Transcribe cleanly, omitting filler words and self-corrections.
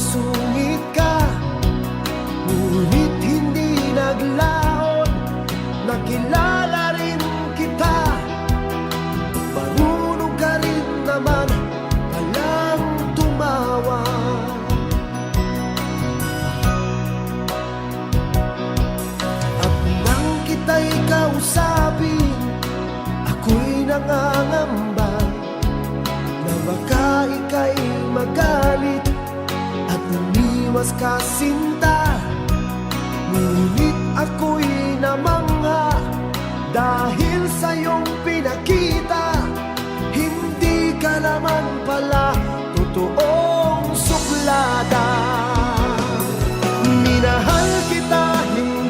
masungit ka, ngunit hindi naglaon. Nakilala rin kita, marunong ka rin naman palang tumawa. At nang kita'y kausapin, ako'y nangangamba na baka ika'y magalit at umiwas ka, sinta. Ngunit ako'y namangha dahil sa iyong pinakita, hindi ka naman pala